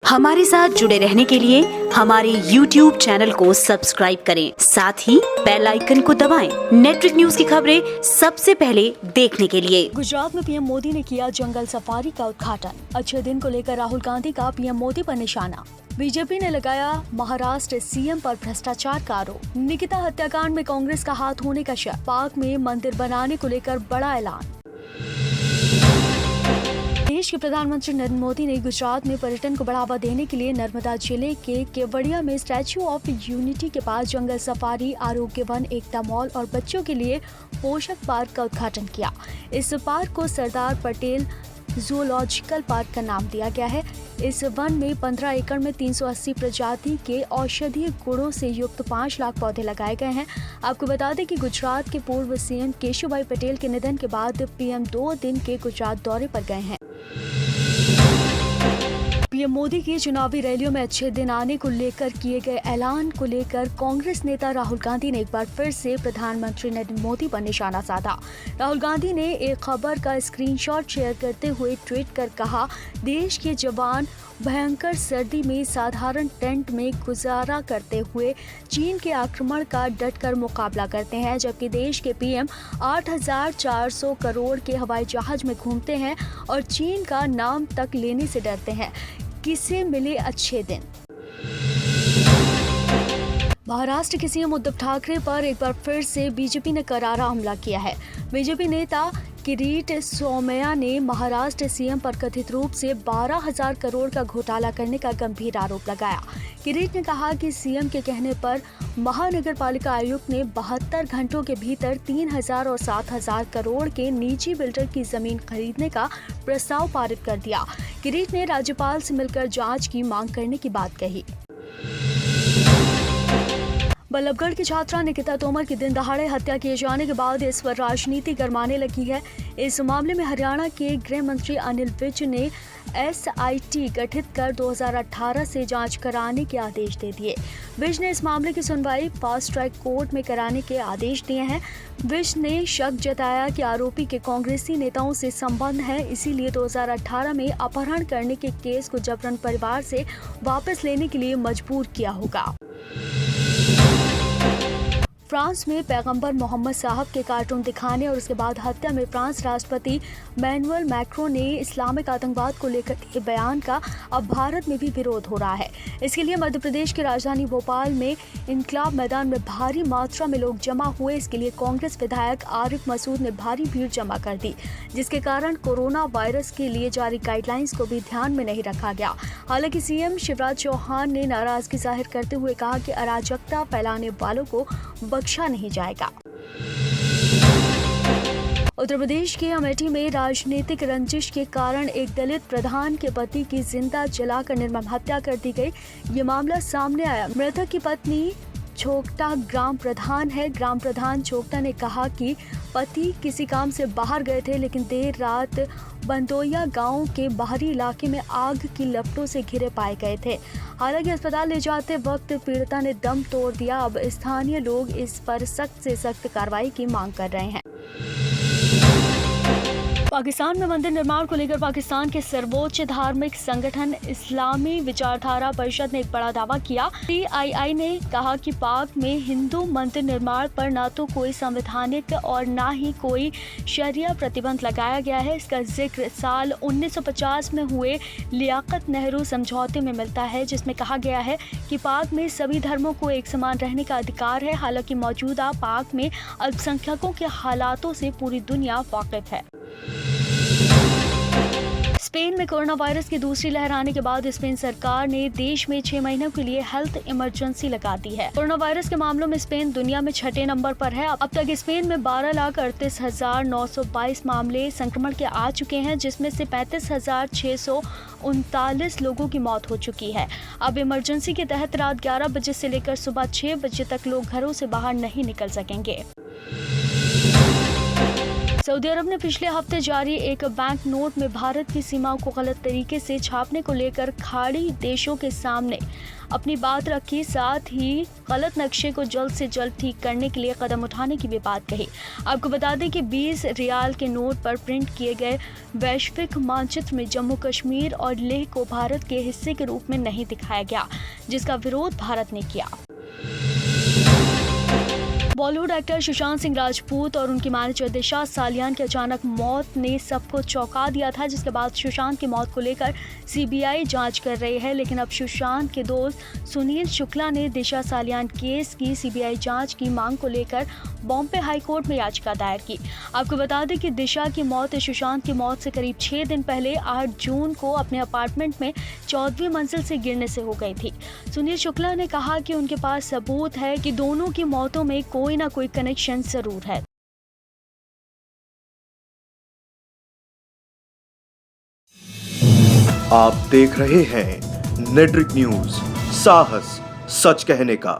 हमारे साथ जुड़े रहने के लिए हमारे YouTube चैनल को सब्सक्राइब करें, साथ ही बेल आइकन को दबाएं। नेटवर्क न्यूज की खबरें सबसे पहले देखने के लिए। गुजरात में पीएम मोदी ने किया जंगल सफारी का उद्घाटन। अच्छे दिन को लेकर राहुल गांधी का पीएम मोदी पर निशाना। बीजेपी ने लगाया महाराष्ट्र सीएम पर भ्रष्टाचार का आरोप। निकिता हत्याकांड में कांग्रेस का हाथ होने का शक। पाक में मंदिर बनाने को लेकर बड़ा ऐलान। देश के प्रधानमंत्री नरेंद्र मोदी ने गुजरात में पर्यटन को बढ़ावा देने के लिए नर्मदा जिले के केवड़िया में स्टैच्यू ऑफ यूनिटी के पास जंगल सफारी, आरोग्य वन, एकता मॉल और बच्चों के लिए पोषक पार्क का उद्घाटन किया। इस पार्क को सरदार पटेल जूलॉजिकल पार्क का नाम दिया गया है। इस वन में 15 एकड़ में 380 प्रजाति के औषधीय गुणों से युक्त 5 लाख पौधे लगाए गए हैं। आपको बता दें कि गुजरात के पूर्व सीएम केशुभाई पटेल के निधन के बाद पीएम 2 दिन के गुजरात दौरे पर गए हैं। पीएम मोदी की चुनावी रैलियों में अच्छे दिन आने को लेकर किए गए ऐलान को लेकर कांग्रेस नेता राहुल गांधी ने एक बार फिर से प्रधानमंत्री नरेंद्र मोदी पर निशाना साधा। राहुल गांधी ने एक खबर का स्क्रीनशॉट शेयर करते हुए ट्वीट कर कहा, देश के जवान भयंकर सर्दी में साधारण टेंट में गुजारा करते हुए चीन के आक्रमण का डटकर मुकाबला करते हैं, जबकि देश के पीएम 8,400 करोड़ के हवाई जहाज में घूमते हैं और चीन का नाम तक लेने से डरते हैं। किसे मिले अच्छे दिन। महाराष्ट्र के सीएम उद्धव ठाकरे पर एक बार फिर से बीजेपी ने करारा हमला किया है। बीजेपी नेता किरीट सोमैया ने महाराष्ट्र सीएम पर कथित रूप से 12,000 करोड़ का घोटाला करने का गंभीर आरोप लगाया। किरीट ने कहा कि सीएम के कहने पर महानगर पालिका आयुक्त ने 72 घंटों के भीतर 3,000 और 7,000 करोड़ के निजी बिल्डर की जमीन खरीदने का प्रस्ताव पारित कर दिया। किरीट ने राज्यपाल से मिलकर जांच की मांग करने की बात कही। बल्लभगढ़ की छात्रा निकिता तोमर की दिन दहाड़े हत्या किए जाने के बाद इस पर राजनीति गरमाने लगी है। इस मामले में हरियाणा के गृह मंत्री अनिल विज ने SIT गठित कर 2018 से जांच कराने के आदेश दे दिए। विज ने इस मामले की सुनवाई फास्ट ट्रैक कोर्ट में कराने के आदेश दिए हैं। विज ने शक जताया कि आरोपी के कांग्रेसी नेताओं से संबंध है, इसीलिए 2018 में अपहरण करने के केस को जबरन परिवार से वापस लेने के लिए मजबूर किया होगा। फ्रांस में पैगंबर मोहम्मद साहब के कार्टून दिखाने और उसके बाद हत्या में फ्रांस राष्ट्रपति इमैनुअल मैक्रों ने इस्लामिक आतंकवाद को लेकर दिए बयान का अब भारत में भी विरोध हो रहा है। इसके लिए मध्य प्रदेश की राजधानी भोपाल में इनकलाब मैदान में भारी मात्रा में लोग जमा हुए। इसके लिए कांग्रेस विधायक आरिफ मसूद ने भारी भीड़ जमा कर दी, जिसके कारण कोरोना वायरस के लिए जारी गाइडलाइंस को भी ध्यान में नहीं रखा गया। हालांकि सीएम शिवराज चौहान ने नाराजगी जाहिर करते हुए कहा कि अराजकता फैलाने वालों को बख्शा नहीं जाएगा। उत्तर प्रदेश के अमेठी में राजनीतिक रंजिश के कारण एक दलित प्रधान के पति की जिंदा जलाकर निर्मम हत्या कर दी गई। ये मामला सामने आया। मृतक की पत्नी छोकटा ग्राम प्रधान है। ग्राम प्रधान छोकटा ने कहा कि पति किसी काम से बाहर गए थे, लेकिन देर रात बंदोया गांव के बाहरी इलाके में आग की लपटों से घिरे पाए गए थे। हालांकि अस्पताल ले जाते वक्त पीड़िता ने दम तोड़ दिया। अब स्थानीय लोग इस पर सख्त से सख्त कार्रवाई की मांग कर रहे हैं। पाकिस्तान में मंदिर निर्माण को लेकर पाकिस्तान के सर्वोच्च धार्मिक संगठन इस्लामी विचारधारा परिषद ने एक बड़ा दावा किया। CII ने कहा कि पाक में हिंदू मंदिर निर्माण पर न तो कोई संवैधानिक और न ही कोई शरिया प्रतिबंध लगाया गया है। इसका जिक्र साल 1950 में हुए लियाकत नेहरू समझौते में मिलता है, जिसमें कहा गया है कि पाक में सभी धर्मों को एक समान रहने का अधिकार है। हालांकि मौजूदा पाक में अल्पसंख्यकों के हालातों से पूरी दुनिया वाकिफ है। स्पेन में कोरोना वायरस की दूसरी लहर आने के बाद स्पेन सरकार ने देश में 6 महीनों के लिए हेल्थ इमरजेंसी लगा दी है। कोरोना वायरस के मामलों में स्पेन दुनिया में 6ठे नंबर पर है। अब तक स्पेन में 12,38,922 मामले संक्रमण के आ चुके हैं, जिसमें से 35,639 लोगों की मौत हो चुकी है। अब इमरजेंसी के तहत रात 11 बजे से लेकर सुबह 6 बजे तक लोग घरों से बाहर नहीं निकल सकेंगे। सऊदी अरब ने पिछले हफ्ते जारी एक बैंक नोट में भारत की सीमाओं को गलत तरीके से छापने को लेकर खाड़ी देशों के सामने अपनी बात रखी, साथ ही गलत नक्शे को जल्द से जल्द ठीक करने के लिए कदम उठाने की भी बात कही। आपको बता दें कि 20 रियाल के नोट पर प्रिंट किए गए वैश्विक मानचित्र में जम्मू कश्मीर और लेह को भारत के हिस्से के रूप में नहीं दिखाया गया, जिसका विरोध भारत ने किया। बॉलीवुड एक्टर सुशांत सिंह राजपूत और उनकी मैनेजर दिशा सालियान की अचानक मौत ने सबको चौंका दिया था, जिसके बाद सुशांत की मौत को लेकर सीबीआई जांच कर रही है। लेकिन अब सुशांत के दोस्त सुनील शुक्ला ने दिशा सालियान केस की सीबीआई जांच की मांग को लेकर बॉम्बे हाई कोर्ट में याचिका दायर की। आपको बता दें कि दिशा की मौत सुशांत की मौत से करीब 6 दिन पहले 8 जून को अपने अपार्टमेंट में 14वीं मंजिल से गिरने से हो गई थी। सुनील शुक्ला ने कहा कि उनके पास सबूत है कि दोनों की मौतों में कोई ना कोई कनेक्शन जरूर है। आप देख रहे हैं नेट्रिक न्यूज, साहस सच कहने का।